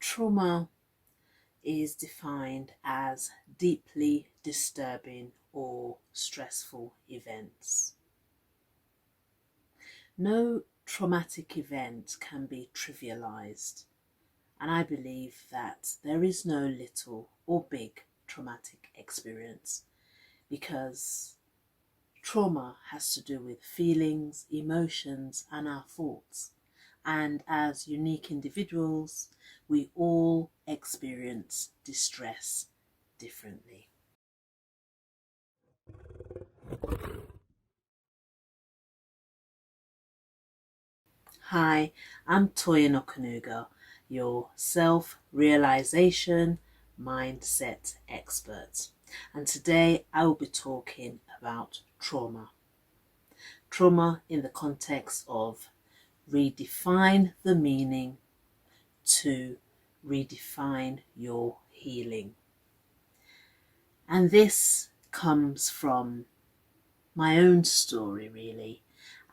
Trauma is defined as deeply disturbing or stressful events. No traumatic event can be trivialized, and I believe that there is no little or big traumatic experience, because trauma has to do with feelings, emotions, and our thoughts. And as unique individuals, we all experience distress differently. Hi, I'm Toya Nokanuga, your self-realization mindset expert. And today I will be talking about trauma. Trauma in the context of redefine the meaning to redefine your healing. And this comes from my own story, really.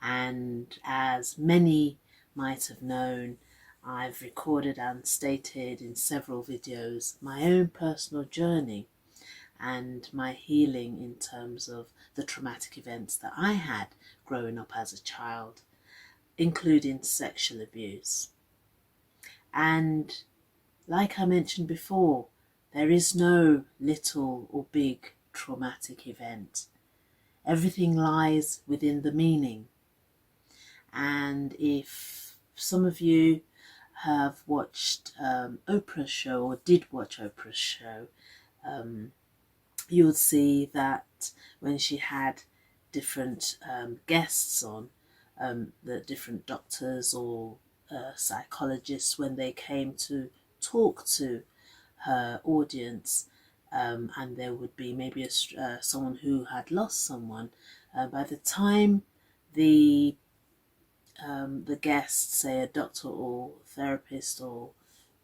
And as many might have known, I've recorded and stated in several videos my own personal journey and my healing in terms of the traumatic events that I had growing up as a child, including sexual abuse. And like I mentioned before, there is no little or big traumatic event. Everything lies within the meaning. And if some of you have watched Oprah's show, or did watch Oprah's show, you would see that when she had different guests on, the different doctors or psychologists, when they came to talk to her audience, and there would be maybe someone who had lost someone, by the time the guest, say a doctor or therapist, or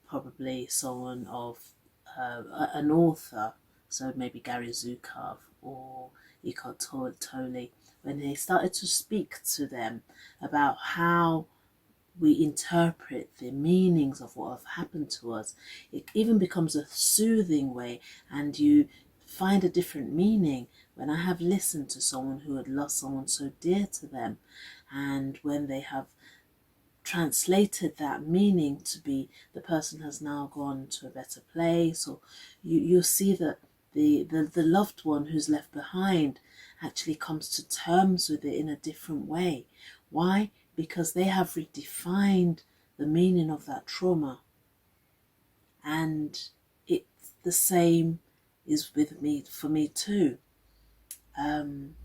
probably someone of an author, so maybe Gary Zukov or Eckhart Tolle, when they started to speak to them about how we interpret the meanings of what have happened to us, it even becomes a soothing way, and you find a different meaning. When I have listened to someone who had lost someone so dear to them, and when they have translated that meaning to be the person has now gone to a better place, or you see that the loved one who's left behind actually comes to terms with it in a different way. Why? Because they have redefined the meaning of that trauma. And it's the same is with me, for me too. And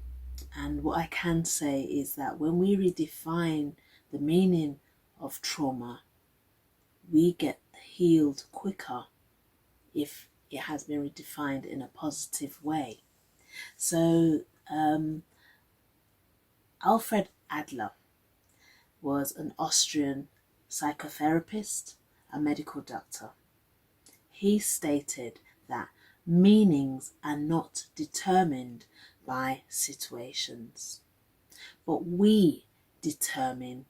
what I can say is that when we redefine the meaning of trauma, we get healed quicker if it has been redefined in a positive way. So Alfred Adler was an Austrian psychotherapist, a medical doctor. He stated that meanings are not determined by situations, but we determine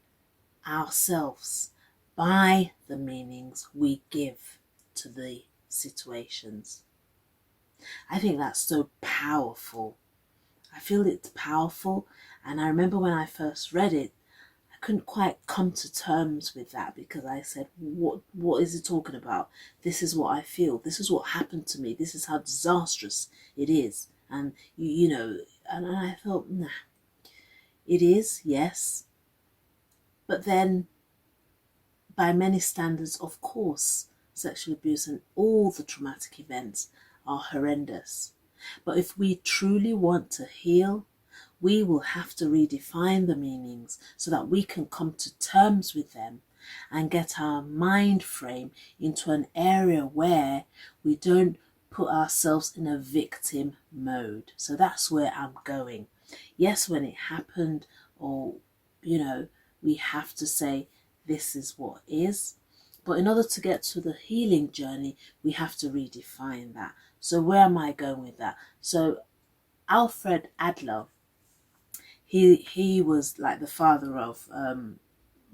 ourselves by the meanings we give to the situations. I think that's so powerful. I feel it's powerful, and I remember when I first read it, I couldn't quite come to terms with that, because I said, what is it talking about? This is what I feel. This is what happened to me. This is how disastrous it is. And you know, and I thought, nah, it is, yes. But then, by many standards, of course, sexual abuse and all the traumatic events are horrendous. But if we truly want to heal, we will have to redefine the meanings so that we can come to terms with them and get our mind frame into an area where we don't put ourselves in a victim mode. So that's where I'm going. Yes, when it happened, or, you know, we have to say, this is what is. But in order to get to the healing journey, we have to redefine that. So where am I going with that? So Alfred Adler, he was like the father of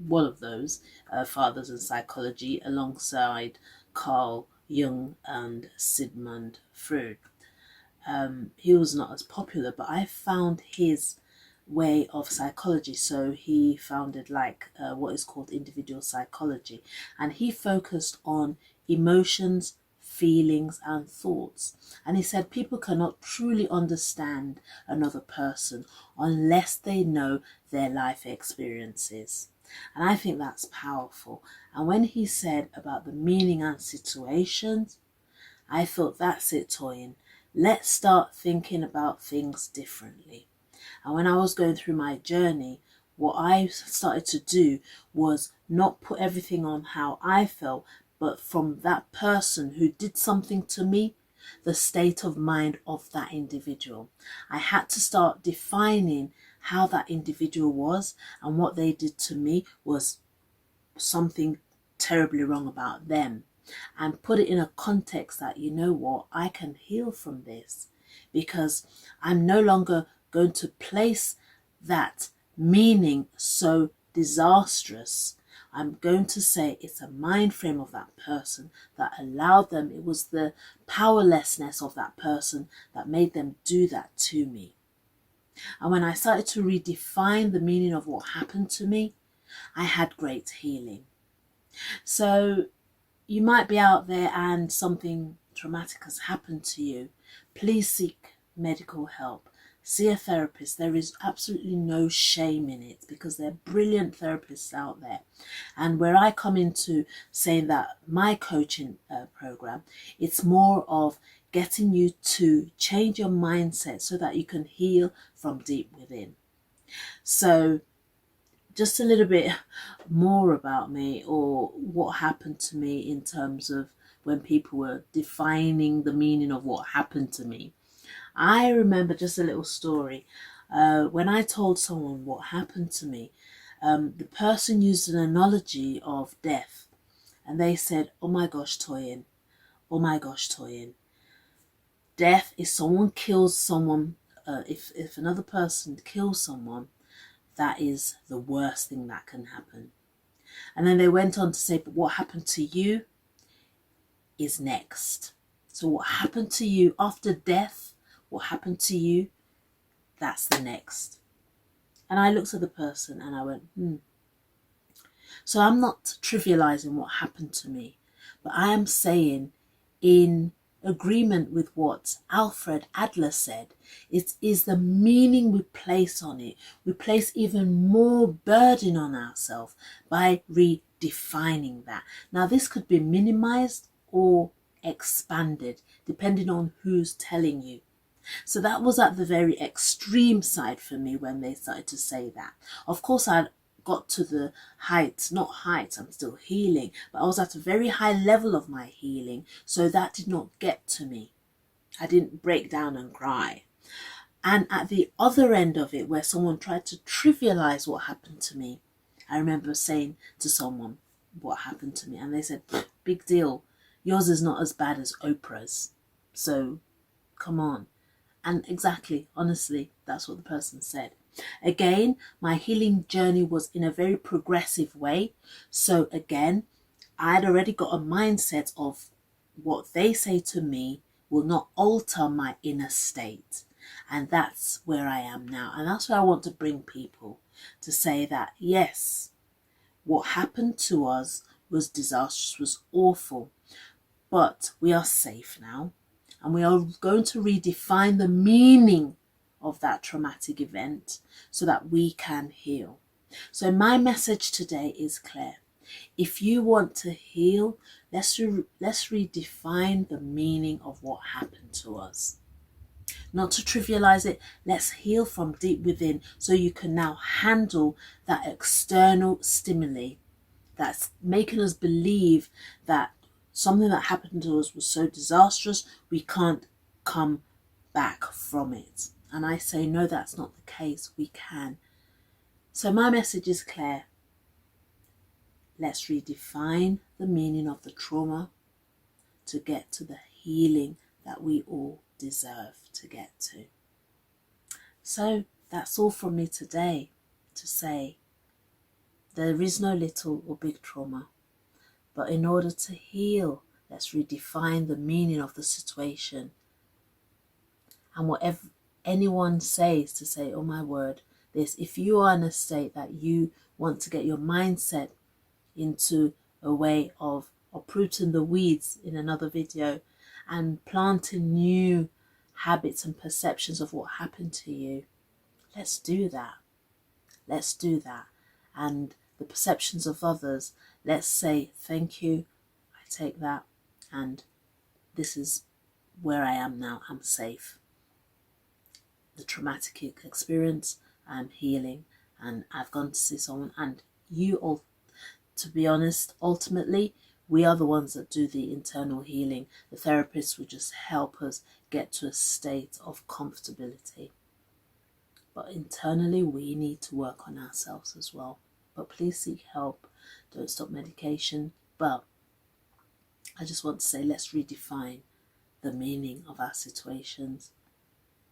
one of those fathers in psychology, alongside Carl Jung and Sigmund Freud. He was not as popular, but I found his way of psychology. So he founded what is called individual psychology, and he focused on emotions, feelings and thoughts. And he said people cannot truly understand another person unless they know their life experiences. And I think that's powerful. And when he said about the meaning and situations, I thought, that's it, Toyin. Let's start thinking about things differently. And when I was going through my journey, what I started to do was not put everything on how I felt, but from that person who did something to me, the state of mind of that individual. I had to start defining how that individual was, and what they did to me was something terribly wrong about them, and put it in a context that, you know what, I can heal from this, because I'm no longer going to place that meaning so disastrous. I'm going to say it's a mind frame of that person that allowed them, it was the powerlessness of that person that made them do that to me. And when I started to redefine the meaning of what happened to me, I had great healing. So you might be out there and something traumatic has happened to you. Please seek medical help. See a therapist. There is absolutely no shame in it, because there are brilliant therapists out there. And where I come into saying that my coaching program, it's more of getting you to change your mindset so that you can heal from deep within. So just a little bit more about me, or what happened to me, in terms of when people were defining the meaning of what happened to me. I remember just a little story. When I told someone what happened to me, the person used an analogy of death, and they said, oh my gosh, Toyin, oh my gosh, Toyin. Death is someone kills someone. If another person kills someone, that is the worst thing that can happen. And then they went on to say, but what happened to you is next. So what happened to you after death, what happened to you, that's the next. And I looked at the person and I went, So I'm not trivializing what happened to me, but I am saying, in agreement with what Alfred Adler said, it is the meaning we place on it. We place even more burden on ourselves by redefining that. Now, this could be minimized or expanded depending on who's telling you. So that was at the very extreme side for me when they started to say that. Of course, I got to the heights, not heights, I'm still healing, but I was at a very high level of my healing, so that did not get to me. I didn't break down and cry. And at the other end of it, where someone tried to trivialize what happened to me, I remember saying to someone what happened to me, and they said, big deal, yours is not as bad as Oprah's, so come on. And exactly, honestly, that's what the person said. Again, my healing journey was in a very progressive way. So again, I had already got a mindset of what they say to me will not alter my inner state. And that's where I am now. And that's where I want to bring people to say that, yes, what happened to us was disastrous, was awful, but we are safe now. And we are going to redefine the meaning of that traumatic event so that we can heal. So my message today is clear. If you want to heal, let's redefine the meaning of what happened to us. Not to trivialize it, let's heal from deep within so you can now handle that external stimuli that's making us believe that something that happened to us was so disastrous, we can't come back from it. And I say, no, that's not the case. We can. So my message is clear. Let's redefine the meaning of the trauma to get to the healing that we all deserve to get to. So that's all from me today, to say There is no little or big trauma. But in order to heal, let's redefine the meaning of the situation. And whatever anyone says to say, oh my word, this, if you are in a state that you want to get your mindset into a way of uprooting the weeds in another video and planting new habits and perceptions of what happened to you, let's do that. Let's do that. And the perceptions of others, let's say, thank you, I take that, and this is where I am now, I'm safe. The traumatic experience, I'm healing, and I've gone to see someone, and you all, to be honest, ultimately, we are the ones that do the internal healing. The therapists will just help us get to a state of comfortability. But internally, we need to work on ourselves as well. But please seek help. Don't stop medication. But I just want to say, let's redefine the meaning of our situations,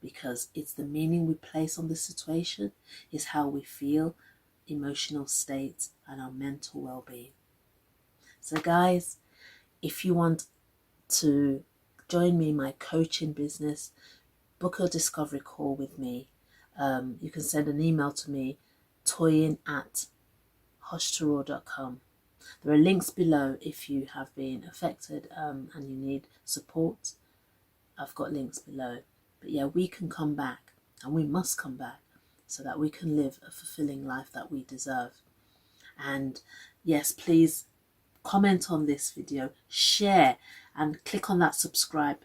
because it's the meaning we place on the situation is how we feel, emotional states, and our mental well-being. So guys, if you want to join me in my coaching business, book a discovery call with me. You can send an email to me, toyin@hushtoraw.com. There are links below if you have been affected and you need support. I've got links below. But yeah, we can come back, and we must come back, so that we can live a fulfilling life that we deserve. And yes, please comment on this video, share, and click on that subscribe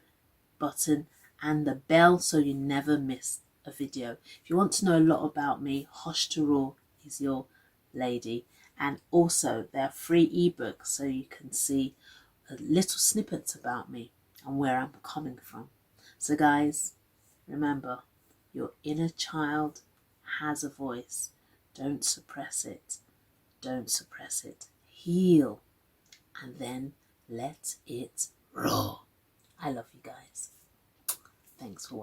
button and the bell so you never miss a video. If you want to know a lot about me, Hush to Raw is your lady. And also there are free ebooks so you can see little snippets about me and where I'm coming from. So guys, remember, your inner child has a voice. Don't suppress it. Don't suppress it. Heal, and then let it roar. I love you guys. Thanks for watching.